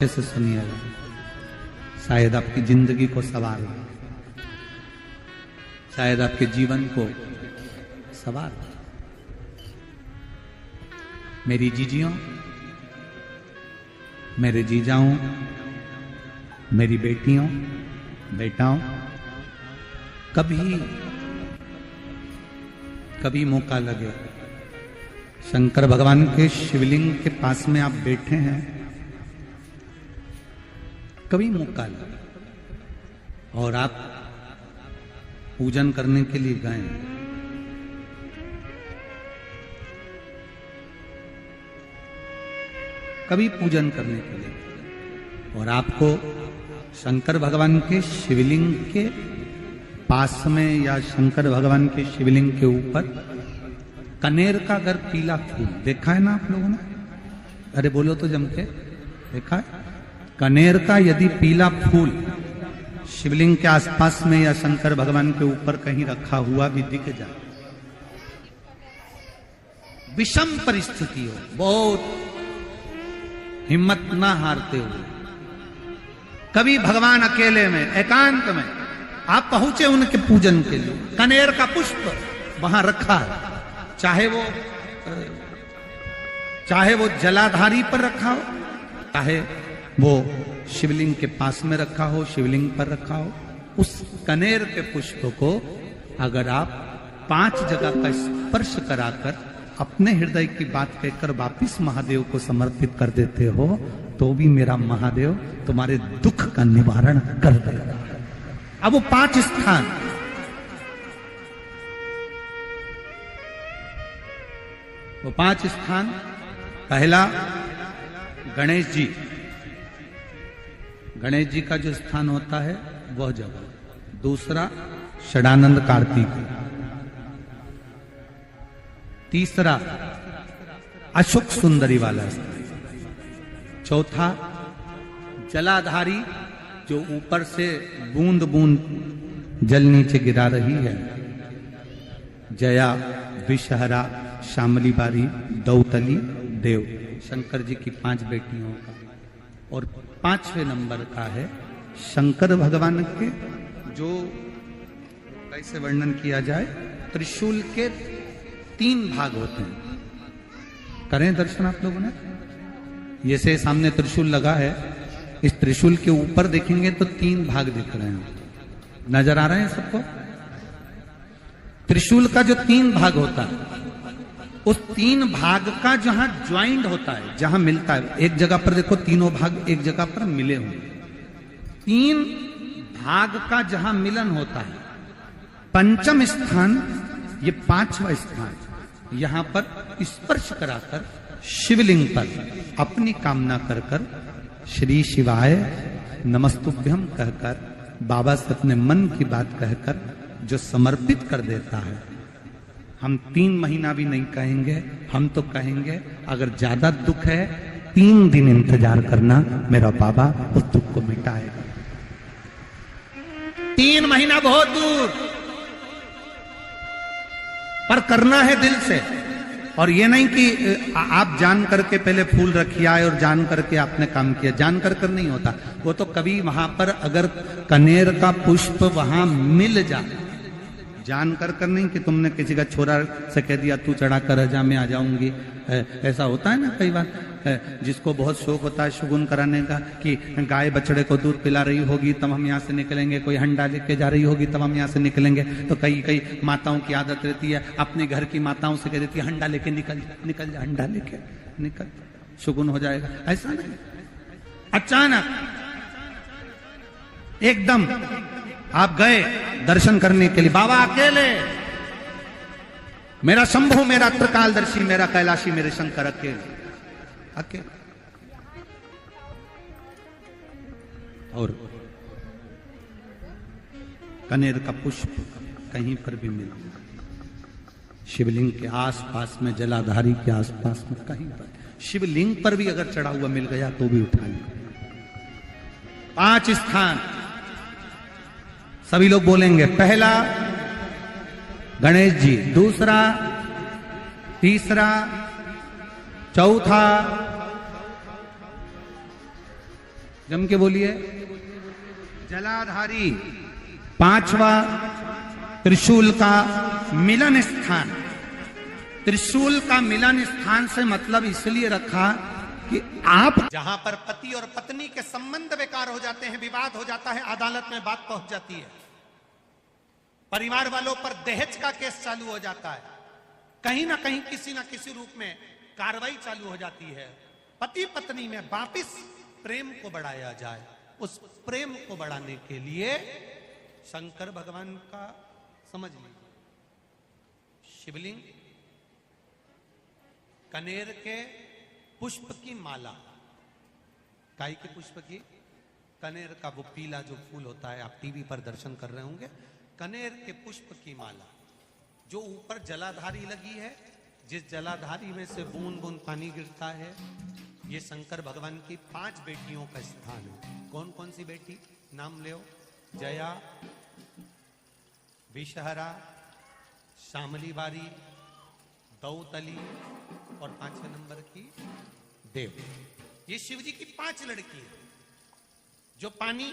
से सुनिएगा, शायद आपकी जिंदगी को सवार हो, शायद आपके जीवन को सवार हो। मेरी जीजियों, मेरे जीजाओं, मेरी बेटियों, बेटाओं, कभी मौका लगे, शंकर भगवान के शिवलिंग के पास में आप बैठे हैं, कभी मौका लगे और आप पूजन करने के लिए गए, कभी पूजन करने के लिए और आपको शंकर भगवान के शिवलिंग के पास में या शंकर भगवान के शिवलिंग के ऊपर कनेर का अगर पीला फूल देखा है ना आप लोगों ने? अरे बोलो तो जम के, देखा है? कनेर का यदि पीला फूल शिवलिंग के आसपास में या शंकर भगवान के ऊपर कहीं रखा हुआ भी दिख जाए, विषम परिस्थिति हो, बहुत हिम्मत ना हारते हुए, कभी भगवान अकेले में एकांत में आप पहुंचे उनके पूजन के लिए, कनेर का पुष्प वहां रखा है, चाहे वो जलाधारी पर रखा हो, चाहे वो शिवलिंग के पास में रखा हो, शिवलिंग पर रखा हो, उस कनेर के पुष्प को अगर आप 5 जगह का स्पर्श कराकर अपने हृदय की बात कहकर वापिस महादेव को समर्पित कर देते हो, तो भी मेरा महादेव तुम्हारे दुख का निवारण कर देगा। अब वो 5 स्थान, वो 5 स्थान, पहला गणेश जी, गणेश जी का जो स्थान होता है वह जगह, दूसरा षडानंद कार्तिक, तीसरा अशोक सुंदरी वाला स्थान, चौथा जलाधारी जो ऊपर से बूंद बूंद जल नीचे गिरा रही है, जया, विषहरा, शामली बारी, दौतली, देव, शंकर जी की 5 बेटियों का, और 5वें नंबर का है शंकर भगवान के, जो कैसे वर्णन किया जाए, त्रिशूल के 3 भाग होते हैं। करें दर्शन आप लोगों ने? ये से सामने त्रिशूल लगा है, इस त्रिशूल के ऊपर देखेंगे तो 3 भाग दिख रहे हैं, नजर आ रहे हैं सबको? त्रिशूल का जो 3 भाग होता है, उस 3 भाग का जहां ज्वाइंट होता है, जहां मिलता है, एक जगह पर देखो तीनों भाग एक जगह पर मिले हुए, 3 भाग का जहां मिलन होता है, 5वां स्थान, ये 5वां स्थान, यहां पर स्पर्श कराकर शिवलिंग पर अपनी कामना कर कर श्री शिवाय नमस्तुभ्यम कहकर बाबा से अपने मन की बात कहकर जो समर्पित कर देता है, हम 3 महीना भी नहीं कहेंगे, हम तो कहेंगे अगर ज्यादा दुख है 3 दिन इंतजार करना, मेरा बाबा उस दुख को मिटाएगा। 3 महीना बहुत दूर, पर करना है दिल से, और ये नहीं कि आप जान करके पहले फूल रखिए आए और जान करके आपने काम किया, जान कर नहीं होता वो तो, कभी वहां पर अगर कनेर का पुष्प वहां मिल जाए, जान कर नहीं कि तुमने किसी का छोरा से कह दिया तू चढ़ा कर जा, मैं आ जाऊंगी, ऐसा होता है ना कई बार, जिसको बहुत शौक होता है शगुन कराने का, कि गाय बछड़े को दूध पिला रही होगी तब हम यहाँ से निकलेंगे, कोई हंडा लेके जा रही होगी तब हम यहाँ से निकलेंगे, तो कई माताओं की आदत रहती है, अपने घर की माताओं से कह देती है हंडा लेके निकल जा, हंडा लेके निकल, शगुन हो जाएगा। ऐसा नहीं, अचानक एकदम आप गए दर्शन करने के लिए, बाबा अकेले, मेरा शंभु, मेरा त्रिकालदर्शी, मेरा कैलाशी, मेरे शंकर अकेले, और कनेर का पुष्प कहीं पर भी मिला, शिवलिंग के आसपास में, जलाधारी के आसपास में कहीं पर, शिवलिंग पर भी अगर चढ़ा हुआ मिल गया तो भी उठाएंगे। 5 स्थान सभी लोग बोलेंगे, पहला गणेश जी, दूसरा, तीसरा, चौथा, जम के बोलिए। जलाधारी, पांचवा त्रिशूल का मिलन स्थान। त्रिशूल का मिलन स्थान से मतलब इसलिए रखा कि आप जहां पर पति और पत्नी के संबंध बेकार हो जाते हैं, विवाद हो जाता है, अदालत में बात पहुंच जाती है, परिवार वालों पर दहेज का केस चालू हो जाता है, कहीं ना कहीं किसी ना किसी रूप में कार्रवाई चालू हो जाती है, पति पत्नी में वापिस प्रेम को बढ़ाया जाए, उस प्रेम को बढ़ाने के लिए शंकर भगवान का समझ लीजिए शिवलिंग, कनेर के पुष्प की माला, काई के पुष्प की, कनेर का वो पीला जो फूल होता है, आप टीवी पर दर्शन कर रहे होंगे, कनेर के पुष्प की माला जो ऊपर जलाधारी लगी है, जिस जलाधारी में से बूंद बूंद पानी गिरता है, ये शंकर भगवान की 5 बेटियों का स्थान है। कौन कौन सी बेटी नाम ले? जया, विषहरा, श्यामली बारी, दौतली और 5वें नंबर की देव। ये शिव जी की 5 लड़की है जो पानी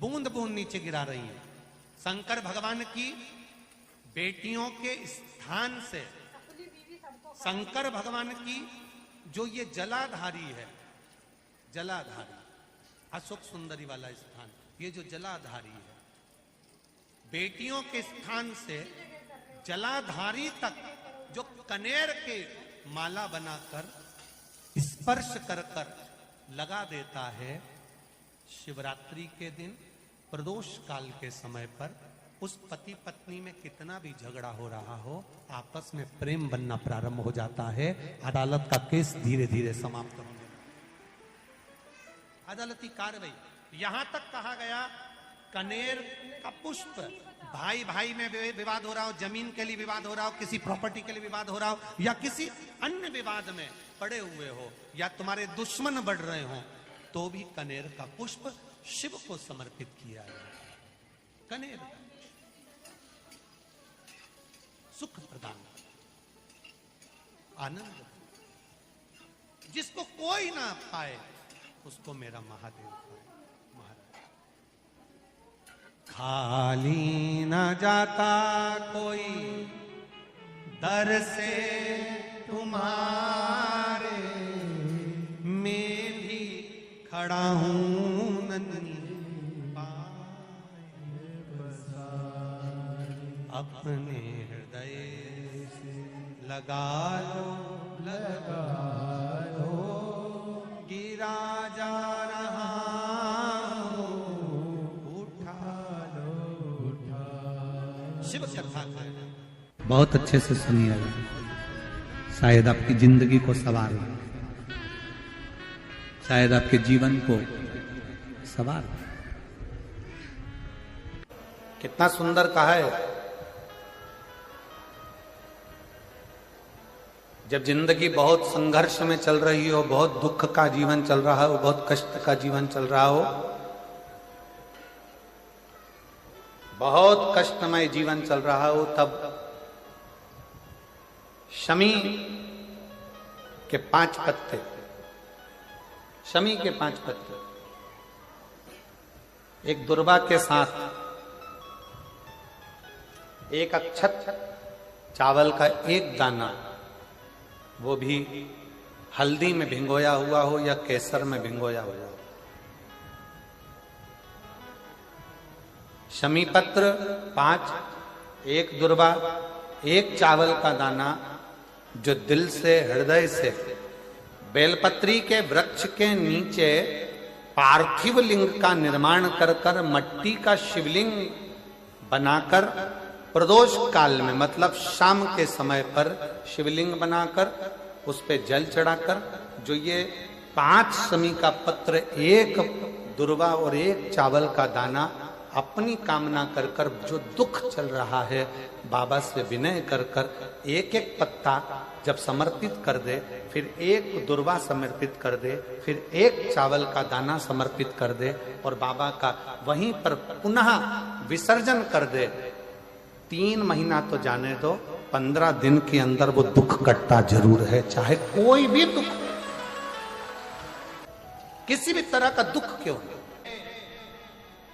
बूंद बूंद नीचे गिरा रही है। शंकर भगवान की बेटियों के स्थान से शंकर भगवान की जो ये जलाधारी है, जलाधारी अशोक सुंदरी वाला स्थान, ये जो जलाधारी है, बेटियों के स्थान से जलाधारी तक जो कनेर के माला बनाकर स्पर्श कर कर लगा देता है, शिवरात्रि के दिन प्रदोष काल के समय पर उस पति पत्नी में कितना भी झगड़ा हो रहा हो, आपस में प्रेम बनना प्रारंभ हो जाता है। अदालत का केस धीरे धीरे समाप्त होने लगता है। अदालती कार्रवाई, यहां तक कहा गया कनेर का पुष्प, भाई भाई में विवाद हो रहा हो, जमीन के लिए विवाद हो रहा हो, किसी प्रॉपर्टी के लिए विवाद हो रहा हो, या किसी अन्य विवाद में पड़े हुए हो, या तुम्हारे दुश्मन बढ़ रहे हो, तो भी कनेर का पुष्प शिव को समर्पित किया है। कनेर का सुख प्रदान, आनंद, जिसको कोई ना पाए उसको मेरा महादेव पाए। खाली न जाता कोई दर से तुम्हारे, मैं भी खड़ा हूं नन्ही अपने हृदय से लगा लो, गिरा जा रहा हो, उठा लो, शिव कथा बहुत अच्छे से सुनिएगा, शायद आपकी जिंदगी को सवार हो, शायद आपके जीवन को सवार हो। कितना सुंदर कहा है। जब जिंदगी बहुत संघर्ष में चल रही हो, बहुत दुख का जीवन चल रहा हो, बहुत कष्ट का जीवन चल रहा हो, बहुत कष्टमय जीवन चल रहा हो, तब शमी के 5 पत्ते, शमी के 5 पत्ते एक दुर्वा के साथ एक अक्षत चावल का एक दाना, वो भी हल्दी में भिंगोया हुआ हो या केसर में भिंगोया हुआ हो, शमी पत्र 5, एक दुर्वा, एक चावल का दाना, जो दिल से हृदय से बेलपत्री के वृक्ष के नीचे पार्थिव लिंग का निर्माण कर कर मट्टी का शिवलिंग बनाकर प्रदोष काल में, मतलब शाम के समय पर शिवलिंग बनाकर उस पे जल चढ़ाकर, जो ये 5 शमी का पत्र, एक दुर्वा और एक चावल का दाना, अपनी कामना कर कर जो दुख चल रहा है बाबा से विनय कर कर एक एक पत्ता जब समर्पित कर दे, फिर एक दुर्वा समर्पित कर दे, फिर एक चावल का दाना समर्पित कर दे और बाबा का वहीं पर पुनः विसर्जन कर दे, 3 महीना तो जाने दो, 15 दिन के अंदर वो दुख कटता जरूर है, चाहे कोई भी दुख। किसी भी तरह का दुख क्यों नहीं,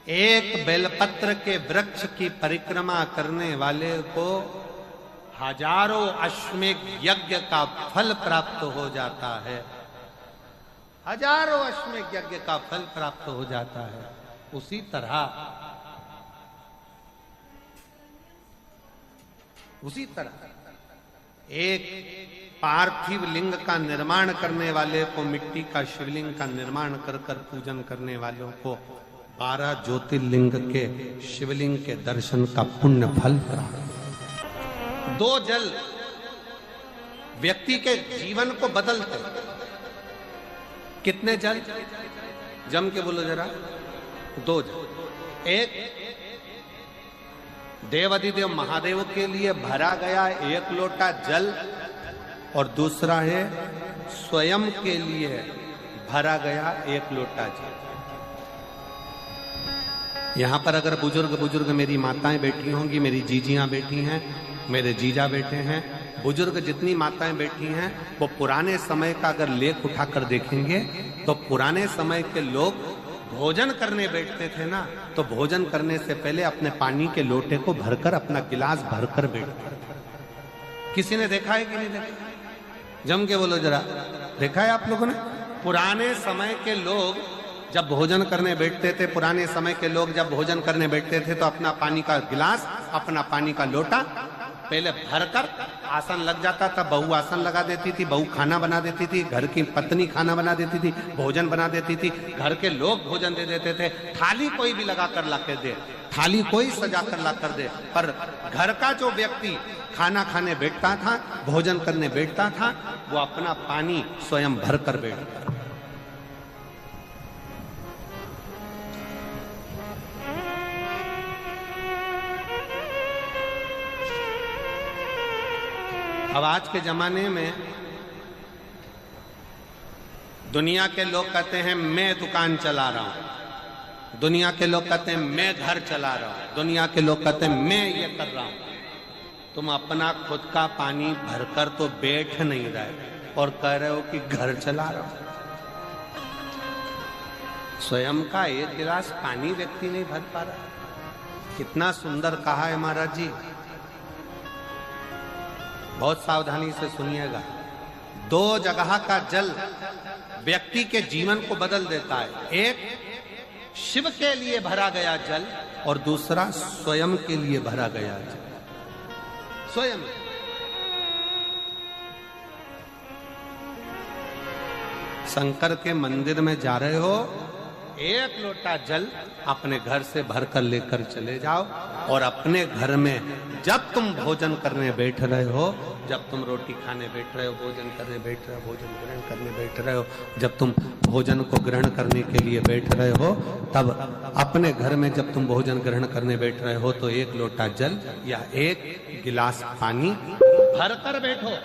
एक बेलपत्र के वृक्ष की परिक्रमा करने वाले को हजारों अश्वमेध यज्ञ का फल प्राप्त हो जाता है, हजारों अश्वमेध यज्ञ का फल प्राप्त हो जाता है। उसी तरह एक पार्थिव लिंग का निर्माण करने वाले को, मिट्टी का शिवलिंग का निर्माण कर कर पूजन करने वालों को 12 ज्योतिर्लिंग के शिवलिंग के दर्शन का पुण्य फल प्राप्त। 2 जल व्यक्ति के जीवन को बदलते। कितने जल? जम के बोलो जरा। 2 जल। एक देवाधिदेव महादेव के लिए भरा गया 1 लोटा जल, और दूसरा है स्वयं के लिए भरा गया 1 लोटा जल। यहां पर अगर बुजुर्ग मेरी माताएं बैठी होंगी, मेरी जीजियां बैठी हैं, मेरे जीजा बैठे हैं, बुजुर्ग जितनी माताएं बैठी हैं, वो पुराने समय का अगर लेख उठाकर देखेंगे तो पुराने समय के लोग भोजन करने बैठते थे ना, तो भोजन करने से पहले अपने पानी के लोटे को भरकर, अपना गिलास भरकर बैठते थे। किसी ने देखा है कि नहीं देखा? जम के बोलो जरा। देखा है आप लोगों ने? पुराने समय के लोग जब भोजन करने बैठते थे, पुराने समय के लोग जब भोजन करने बैठते थे तो अपना पानी का गिलास, अपना पानी का लोटा पहले भरकर, आसन लग जाता था, बहू आसन लगा देती थी, बहू खाना बना देती थी, घर की पत्नी खाना बना देती थी, भोजन बना देती थी, घर के लोग भोजन दे देते थे। थाली कोई भी लगा कर ला के दे, थाली कोई सजा कर ला कर दे, पर घर का जो व्यक्ति खाना खाने बैठता था, भोजन करने बैठता था, वो अपना पानी स्वयं भर कर बैठता। अब आज के जमाने में दुनिया के लोग कहते हैं मैं दुकान चला रहा हूं, दुनिया के लोग कहते हैं मैं घर चला रहा हूं, दुनिया के लोग कहते हैं मैं ये कर रहा हूं। तुम अपना खुद का पानी भरकर तो बैठ नहीं रहे और कह रहे हो कि घर चला रहा हूं। स्वयं का 1 गिलास पानी व्यक्ति नहीं भर पा रहा। कितना सुंदर कहा है महाराज जी। बहुत सावधानी से सुनिएगा। 2 जगह का जल व्यक्ति के जीवन को बदल देता है। एक शिव के लिए भरा गया जल, और दूसरा स्वयं के लिए भरा गया जल। स्वयं शंकर के मंदिर में जा रहे हो, 1 लोटा जल अपने घर से भरकर लेकर चले जाओ, और अपने घर में जब तुम भोजन करने बैठ रहे हो, जब तुम रोटी खाने बैठ रहे हो, भोजन करने बैठ रहे हो, भोजन ग्रहण करने बैठ रहे हो, जब तुम भोजन को ग्रहण करने के लिए बैठ रहे हो, तब अपने घर में जब तुम भोजन ग्रहण करने बैठ रहे हो तो 1 लोटा जल या 1 गिलास पानी भरकर बैठो।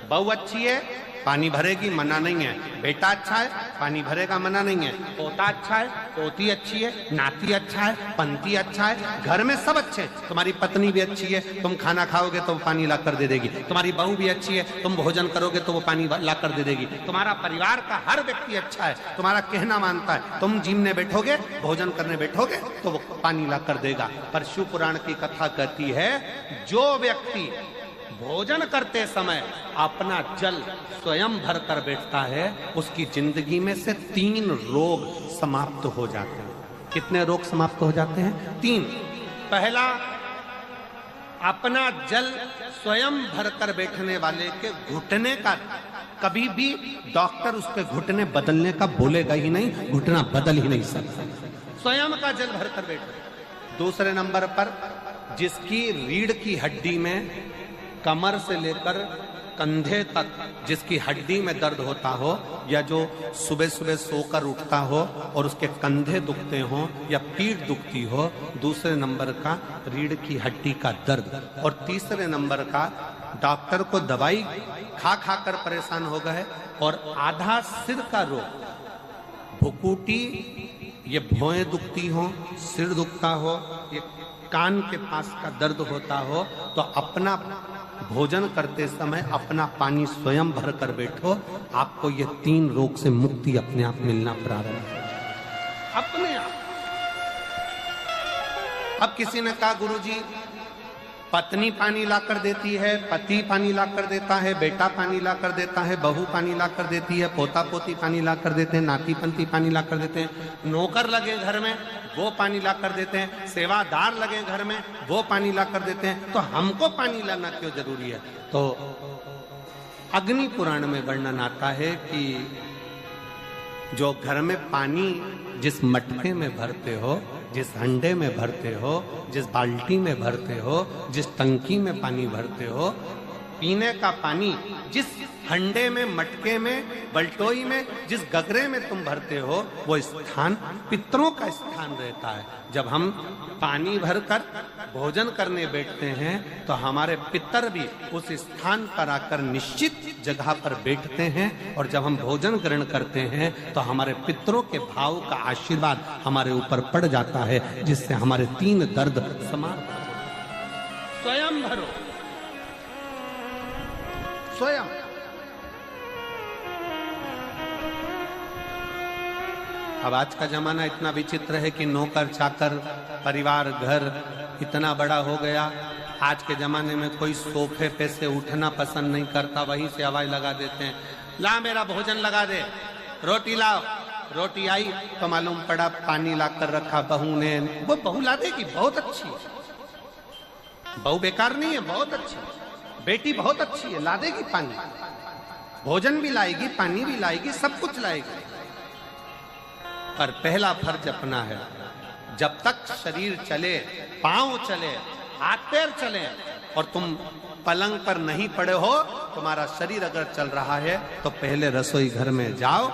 बहू अच्छी है, पानी भरेगी, मना नहीं है। बेटा अच्छा है, पानी भरेगा, मना नहीं है। पोता अच्छा है, पोती अच्छी है, नाती अच्छा है, पंती अच्छा है, घर में सब अच्छे हैं। तुम्हारी पत्नी भी अच्छी है, तुम खाना खाओगे तो वो पानी ला कर दे देगी। तुम्हारी बहू भी अच्छी है, तुम भोजन करोगे तो वो पानी ला कर दे देगी। तुम्हारा परिवार का हर व्यक्ति अच्छा है, तुम्हारा कहना मानता है। तुम जिमने बैठोगे, भोजन करने बैठोगे तो वो पानी ला कर देगा। पर शिव पुराण की कथा कहती है, जो व्यक्ति भोजन करते समय अपना जल स्वयं भर कर बैठता है, उसकी जिंदगी में से 3 रोग समाप्त हो जाते हैं। कितने रोग समाप्त हो जाते हैं? 3। पहला, अपना जल स्वयं भरकर बैठने वाले के घुटने का कभी भी डॉक्टर उसके घुटने बदलने का बोलेगा ही नहीं, घुटना बदल ही नहीं सकता। स्वयं का जल भरकर बैठे। दूसरे नंबर पर, जिसकी रीढ़ की हड्डी में कमर से लेकर कंधे तक जिसकी हड्डी में दर्द होता हो, या जो सुबह सुबह सोकर उठता हो और उसके कंधे दुखते हो या पीठ दुखती हो। दूसरे नंबर का रीढ़ की हड्डी का दर्द। और तीसरे नंबर का, डॉक्टर को दवाई खा खा कर परेशान हो गए और आधा सिर का रोग, भुकुटी, ये भौएं दुखती हो, सिर दुखता हो, ये कान के पास का दर्द होता हो, तो अपना भोजन करते समय अपना पानी स्वयं भर कर बैठो, आपको ये 3 रोग से मुक्ति अपने आप मिलना प्रारंभ हो, अपने आप। अब किसी ने कहा गुरुजी पत्नी पानी लाकर देती है, पति पानी लाकर देता है, बेटा पानी लाकर देता है, बहू पानी लाकर देती है, पोता पोती पानी लाकर देते हैं, नाती पंती पानी लाकर देते हैं, नौकर लगे घर में वो पानी लाकर देते हैं, सेवादार लगे घर में वो पानी लाकर देते हैं, तो हमको पानी लाना क्यों जरूरी है? तो अग्नि पुराण में वर्णन आता है कि जो घर में पानी जिस मटके में भरते हो, जिस हंडे में भरते हो, जिस बाल्टी में भरते हो, जिस टंकी में पानी भरते हो, पीने का पानी जिस हंडे में, मटके में, बल्टोई में, जिस गगरे में तुम भरते हो, वो स्थान पितरों का स्थान रहता है। जब हम पानी भरकर भोजन करने बैठते हैं तो हमारे पितर भी उस स्थान पर आकर निश्चित जगह पर बैठते हैं, और जब हम भोजन ग्रहण करते हैं तो हमारे पितरों के भाव का आशीर्वाद हमारे ऊपर पड़ जाता है, जिससे हमारे 3 दर्द समाप्त हो जाते। स्वयं भरो, स्वयं। अब आज का जमाना इतना विचित्र है कि नौकर चाकर, परिवार, घर इतना बड़ा हो गया। आज के जमाने में कोई सोफे पे से उठना पसंद नहीं करता, वहीं से आवाज लगा देते हैं, ला मेरा भोजन लगा दे, रोटी लाओ। रोटी आई तो मालूम पड़ा पानी लाकर रखा बहू ने। वो बहू ला देगी, बहुत अच्छी है, बहू बेकार नहीं है, बहुत अच्छी है, बेटी बहुत अच्छी है, ला देगी पानी, भोजन भी लाएगी, पानी भी लाएगी, सब कुछ लाएगी। पर पहला फर्ज अपना है, जब तक शरीर चले, पांव चले, हाथ पैर चले और तुम पलंग पर नहीं पड़े हो, तुम्हारा शरीर अगर चल रहा है तो पहले रसोई घर में जाओ,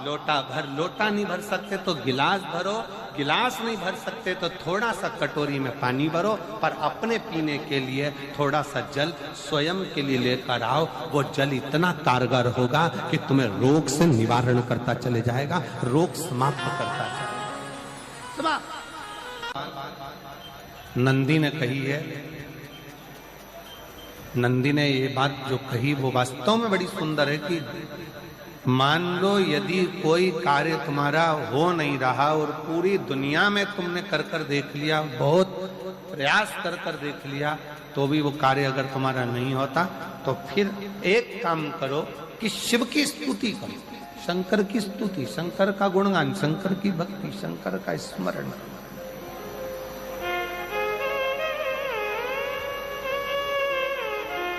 लोटा भर, लोटा नहीं भर सकते तो गिलास भरो, गिलास नहीं भर सकते तो थोड़ा सा कटोरी में पानी भरो, पर अपने पीने के लिए थोड़ा सा जल स्वयं के लिए लेकर आओ। वो जल इतना कारगर होगा कि तुम्हें रोग से निवारण करता चले जाएगा, रोग समाप्त करता चलेगा। नंदी ने कही है, नंदी ने ये बात जो कही वो वास्तव में बड़ी सुंदर है कि मान लो यदि कोई कार्य तुम्हारा हो नहीं रहा और पूरी दुनिया में तुमने कर कर देख लिया, बहुत प्रयास कर कर देख लिया, तो भी वो कार्य अगर तुम्हारा नहीं होता, तो फिर एक काम करो कि शिव की स्तुति करो, शंकर की स्तुति, शंकर का गुणगान, शंकर की भक्ति, शंकर का स्मरण।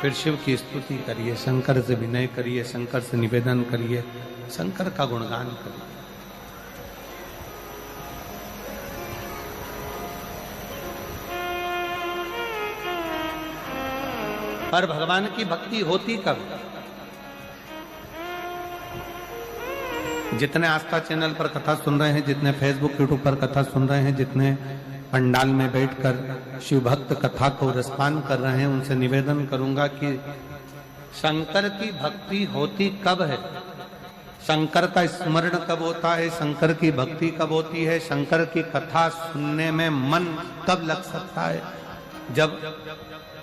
फिर शिव की स्तुति करिए, शंकर से विनय करिए, शंकर से निवेदन करिए, शंकर का गुणगान करिए। पर भगवान की भक्ति होती कब? जितने आस्था चैनल पर कथा सुन रहे हैं, जितने फेसबुक यूट्यूब पर कथा सुन रहे हैं, जितने पंडाल में बैठकर शिव भक्त कथा को रसपान कर रहे हैं, उनसे निवेदन करूंगा कि शंकर की भक्ति होती कब है, शंकर का स्मरण कब होता है, शंकर की भक्ति कब होती है, शंकर की कथा सुनने में मन कब लग सकता है? जब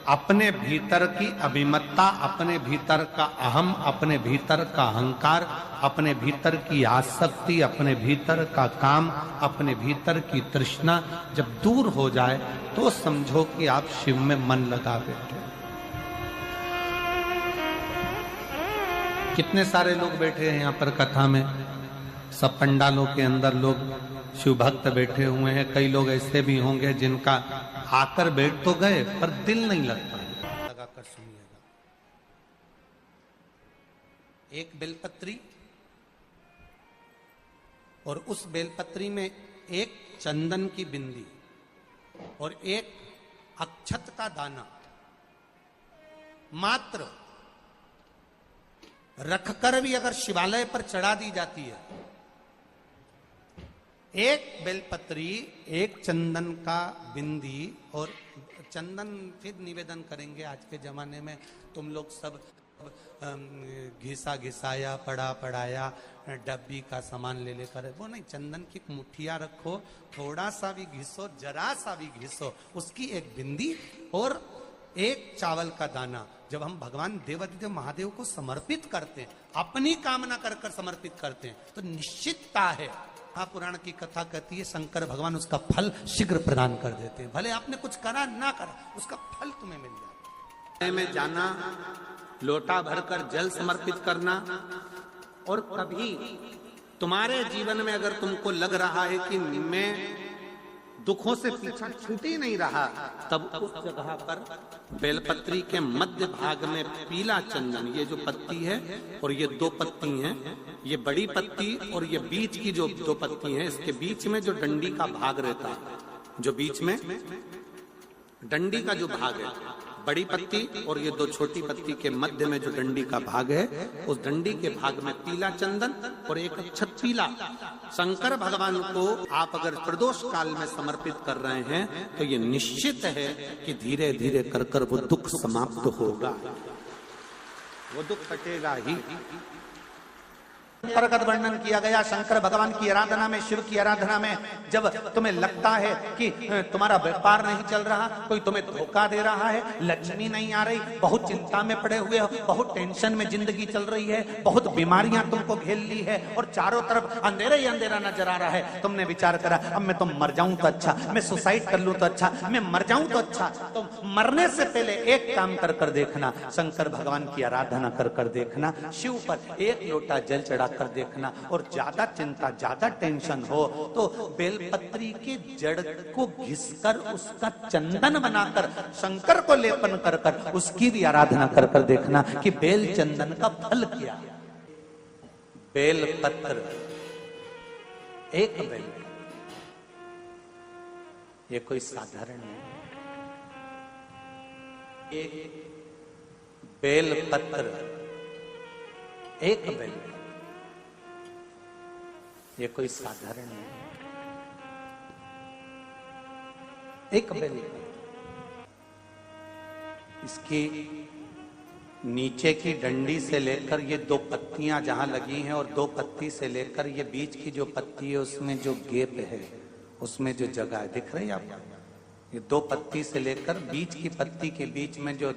अपने भीतर की अभिमत्ता, अपने भीतर का अहम, अपने भीतर का अहंकार, अपने भीतर की आसक्ति, अपने भीतर का काम, अपने भीतर की तृष्णा जब दूर हो जाए तो समझो कि आप शिव में मन लगा बैठे। कितने सारे लोग बैठे हैं यहाँ पर कथा में, सब पंडालों के अंदर लोग शिव भक्त बैठे हुए हैं। कई लोग ऐसे भी होंगे जिनका आकर बैठ तो गए पर दिल नहीं लगता। लगाकर सुनिएगा, एक बेलपत्री और उस बेलपत्री में एक चंदन की बिंदी और एक अक्षत का दाना मात्र रखकर भी अगर शिवालय पर चढ़ा दी जाती है, एक बेलपत्री, एक चंदन का बिंदी और चंदन, फिर निवेदन करेंगे आज के जमाने में तुम लोग सब घिसा घिसाया, पड़ा पड़ाया, डब्बी का सामान ले लेकर, वो नहीं, चंदन की मुठिया रखो, थोड़ा सा भी घिसो, जरा सा भी घिसो, उसकी एक बिंदी और एक चावल का दाना जब हम भगवान देवाधिदेव महादेव को समर्पित करते हैं, अपनी कामना कर कर समर्पित करते हैं, तो निश्चितता है, पुराण की कथा कहती है शंकर भगवान उसका फल शीघ्र प्रदान कर देते हैं। भले आपने कुछ करा ना करा, उसका फल तुम्हें मिल जाए। में जाना, लोटा भरकर जल समर्पित करना, और कभी तुम्हारे जीवन में अगर तुमको लग रहा है कि मैं दुखों से पीछा छूट ही नहीं रहा, तब उस जगह पर बेलपत्री के मध्य भाग में पीला चंदन, ये जो पत्ती है और ये दो पत्ती हैं, ये बड़ी पत्ती और ये बीच की जो दो पत्ती हैं, इसके बीच में जो डंडी का भाग रहता है, जो बीच में डंडी का जो भाग है, बड़ी पत्ती और ये दो छोटी पत्ती के मध्य में जो डंडी का भाग है, उस डंडी के भाग में पीला चंदन और एक अक्षत पीला शंकर भगवान को आप अगर प्रदोष काल में समर्पित कर रहे हैं, तो ये निश्चित है कि धीरे धीरे कर कर वो दुख समाप्त होगा, वो दुख कटेगा ही। अंतर्गत वर्णन किया गया शंकर भगवान की आराधना में, शिव की आराधना में, जब तुम्हें लगता है कि तुम्हारा व्यापार नहीं चल रहा, कोई तुम्हें धोखा दे रहा है, लक्ष्मी नहीं आ रही, बहुत चिंता में पड़े हुए हो, बहुत टेंशन में जिंदगी चल रही है, बहुत बीमारियां तुमको घेर ली है और चारों तरफ अंधेरा ही अंधेरा नजर आ रहा है, तुमने विचार करा अब मैं तो मर जाऊं तो अच्छा, मैं सुसाइड कर लूं तो अच्छा, मैं मर जाऊं तो अच्छा, तो मरने से पहले एक काम कर कर देखना, शंकर भगवान की आराधना कर कर देखना, शिव पर एक लोटा जल चढ़ा कर देखना, और ज्यादा चिंता ज्यादा टेंशन हो तो बेलपत्री के जड़ को घिसकर उसका चंदन बनाकर शंकर को लेपन कर कर उसकी भी आराधना कर कर देखना कि बेल चंदन का फल क्या है। बेलपत्र, एक बेल, ये कोई साधारण नहीं, एक बेलपत्र, एक बेल, ये कोई साधारण नहीं, एक बेल। इसकी नीचे की डंडी से लेकर ये दो पत्तियां जहां लगी हैं, और दो पत्ती से लेकर ये बीच की जो पत्ती है उसमें जो गैप है, उसमें जो जगह है, दिख रही है आपको, ये दो पत्ती से लेकर बीच की पत्ती के बीच में जो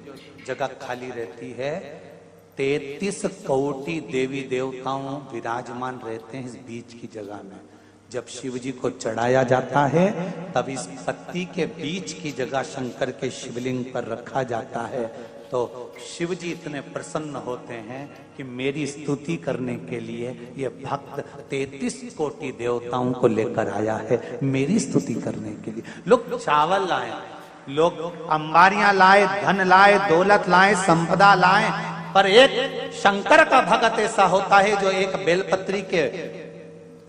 जगह खाली रहती है, 33 कोटि देवी देवताओं विराजमान रहते हैं इस बीच की जगह में। जब शिव जी को चढ़ाया जाता है तब इस पत्ती के बीच की जगह शंकर के शिवलिंग पर रखा जाता है, तो शिव जी इतने प्रसन्न होते हैं कि मेरी स्तुति करने के लिए ये भक्त 33 कोटि देवताओं को लेकर आया है, मेरी स्तुति करने के लिए। लोग चावल लाए, लोग अंबारियां लाए, धन लाए, दौलत लाए, संपदा लाए, पर एक शंकर का भगत ऐसा होता है जो एक बेलपत्री के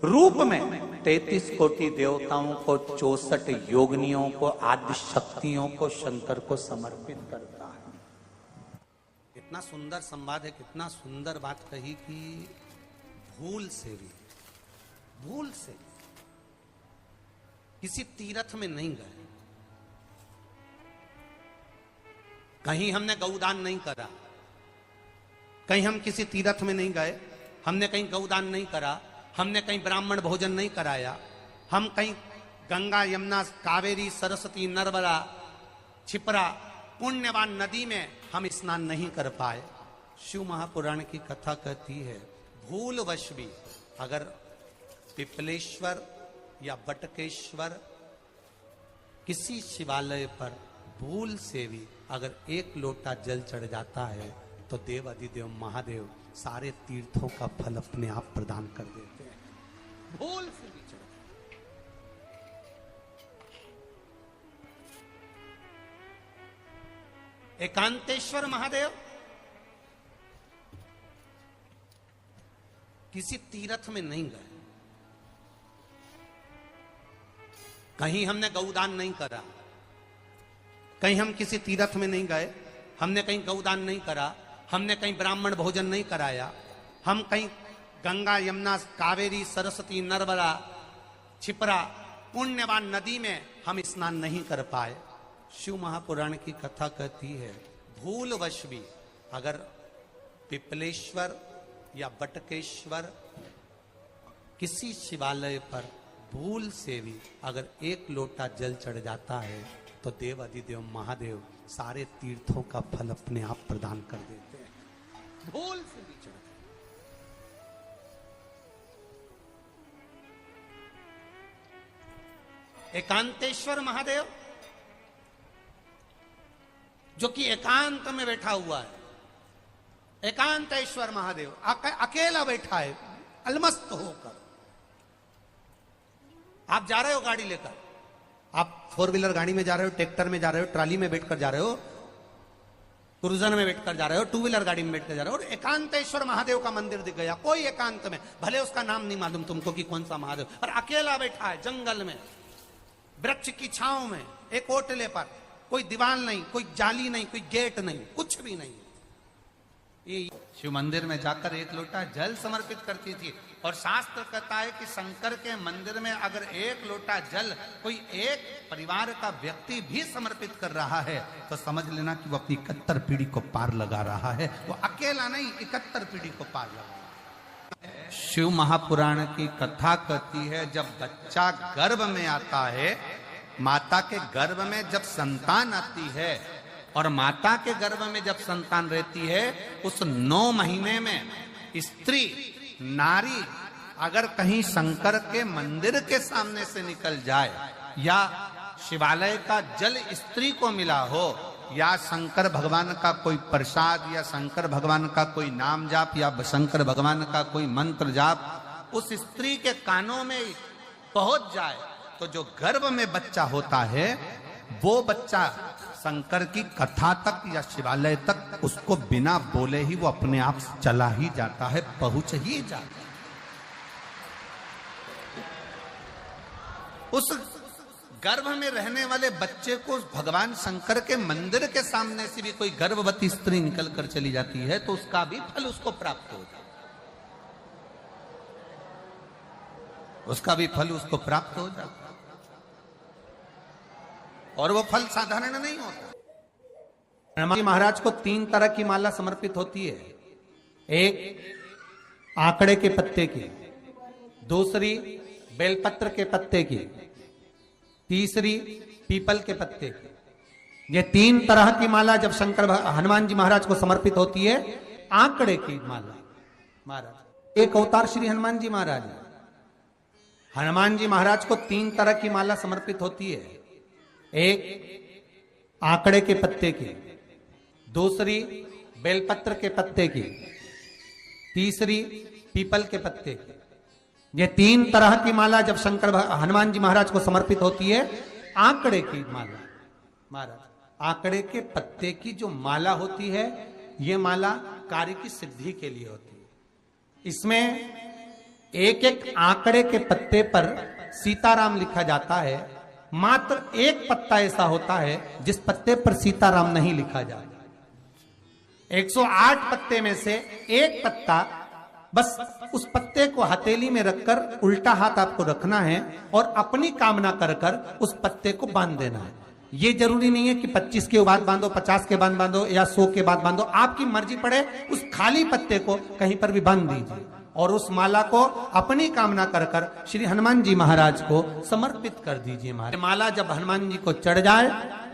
रूप में 33 कोटि देवताओं को, 64 योगिनियों को, आदि शक्तियों को शंकर को समर्पित करता है। कितना सुंदर संवाद है, कितना सुंदर बात कही कि भूल से भी किसी तीर्थ में नहीं गए, कहीं हमने गौदान नहीं करा, कहीं हम किसी तीर्थ में नहीं गए, हमने कहीं गौदान नहीं करा, हमने कहीं ब्राह्मण भोजन नहीं कराया, हम कहीं गंगा यमुना कावेरी सरस्वती नर्मदा छिपरा पुण्यवान नदी में हम स्नान नहीं कर पाए। शिव महापुराण की कथा कहती है भूलवश भी अगर पिपलेश्वर या बटकेश्वर किसी शिवालय पर भूल से भी अगर एक लोटा जल चढ़ जाता है तो देव अधिदेव महादेव सारे तीर्थों का फल अपने आप प्रदान कर देते हैं। भूल से भी चढ़, एकांतेश्वर महादेव किसी तीर्थ में नहीं गए, कहीं हमने गौदान नहीं करा, कहीं हम किसी तीर्थ में नहीं गए, हमने कहीं गौदान नहीं करा, हमने कहीं ब्राह्मण भोजन नहीं कराया, हम कहीं गंगा यमुना कावेरी सरस्वती नर्मदा छिपरा पुण्यवान नदी में हम स्नान नहीं कर पाए। शिव महापुराण की कथा कहती है भूलवश भी अगर पिपलेश्वर या बटकेश्वर किसी शिवालय पर भूल से भी अगर एक लोटा जल चढ़ जाता है तो देव अधिदेव महादेव सारे तीर्थों का फल अपने आप प्रदान कर देते हैं, धूल से भी चढ़। एकांतेश्वर महादेव जो कि एकांत में बैठा हुआ है, एकांतेश्वर महादेव अकेला बैठा है अलमस्त होकर। आप जा रहे हो गाड़ी लेकर, आप 4 व्हीलर गाड़ी में जा रहे हो, ट्रैक्टर में जा रहे हो, ट्राली में बैठकर जा रहे हो, क्रूजर में बैठकर जा रहे हो, 2 व्हीलर गाड़ी में बैठकर जा रहे हो, और एकांतेश्वर महादेव का मंदिर दिख गया, कोई एकांत में, भले उसका नाम नहीं मालूम तुमको कि कौन सा महादेव, और अकेला बैठा है जंगल में, वृक्ष की छांव में, एक ओटले पर, कोई दीवार नहीं, कोई जाली नहीं, कोई गेट नहीं, कुछ भी नहीं। ये शिव मंदिर में जाकर 1 लोटा जल समर्पित करती थी, और शास्त्र कहता है कि शंकर के मंदिर में अगर 1 लोटा जल कोई एक परिवार का व्यक्ति भी समर्पित कर रहा है तो समझ लेना कि वो अपनी 71 पीढ़ी को पार लगा रहा है। वो अकेला नहीं, 71 पीढ़ी को पार लगा। शिव महापुराण की कथा कहती है, जब बच्चा गर्भ में आता है, माता के गर्भ में जब संतान आती है, और माता के गर्भ में जब संतान रहती है, उस 9 महीने में स्त्री नारी अगर कहीं शंकर के मंदिर के सामने से निकल जाए, या शिवालय का जल स्त्री को मिला हो, या शंकर भगवान का कोई प्रसाद, या शंकर भगवान का कोई नाम जाप, या शंकर भगवान का कोई मंत्र जाप उस स्त्री के कानों में पहुंच जाए, तो जो गर्भ में बच्चा होता है वो बच्चा शंकर की कथा तक या शिवालय तक उसको बिना बोले ही वो अपने आप चला ही जाता है, पहुंच ही जाता है। उस गर्भ में रहने वाले बच्चे को भगवान शंकर के मंदिर के सामने से भी कोई गर्भवती स्त्री निकल कर चली जाती है तो उसका भी फल उसको प्राप्त हो जाता है, उसका भी फल उसको प्राप्त हो जाता है। और वो फल साधारण नहीं होता। हनुमान जी महाराज को 3 तरह की माला समर्पित होती है, एक आंकड़े के पत्ते की, दूसरी बेलपत्र के पत्ते की, तीसरी पीपल के पत्ते की। ये 3 तरह की माला जब हनुमान जी महाराज को समर्पित होती है, आंकड़े की माला महाराज एक अवतार श्री हनुमान जी महाराज, हनुमान जी महाराज को 3 तरह की माला समर्पित होती है, एक आंकड़े के पत्ते की, दूसरी बेलपत्र के पत्ते की, तीसरी पीपल के पत्ते की। ये 3 तरह की माला जब हनुमान जी महाराज को समर्पित होती है, आंकड़े की माला महाराज आंकड़े के पत्ते की जो माला होती है, ये माला कार्य की सिद्धि के लिए होती है। इसमें एक एक आंकड़े के पत्ते पर सीताराम लिखा जाता है, मात्र एक पत्ता ऐसा होता है जिस पत्ते पर सीताराम नहीं लिखा जाता। 108 पत्ते में से एक पत्ता, बस उस पत्ते को हथेली में रखकर उल्टा हाथ आपको रखना है और अपनी कामना कर कर उस पत्ते को बांध देना है। ये जरूरी नहीं है कि 25 के बाद बांधो, 50 के बाद बांधो या 100 के बाद बांधो, आपकी मर्जी पड़े उस खाली पत्ते को कहीं पर भी बांध दीजिए और उस माला को अपनी कामना कर कर श्री हनुमान जी महाराज को समर्पित कर दीजिए। माला जब हनुमान जी को चढ़ जाए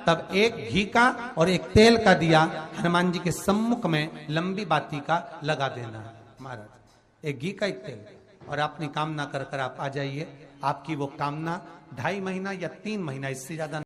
तब एक घी का और एक तेल का दिया हनुमान जी के सम्मुख में लंबी बाती का लगा देना है महाराज, एक घी का एक तेल, और अपनी कामना कर कर आप आ जाइए। आपकी वो कामना 2.5 महीना या 3 महीना, इससे ज्यादा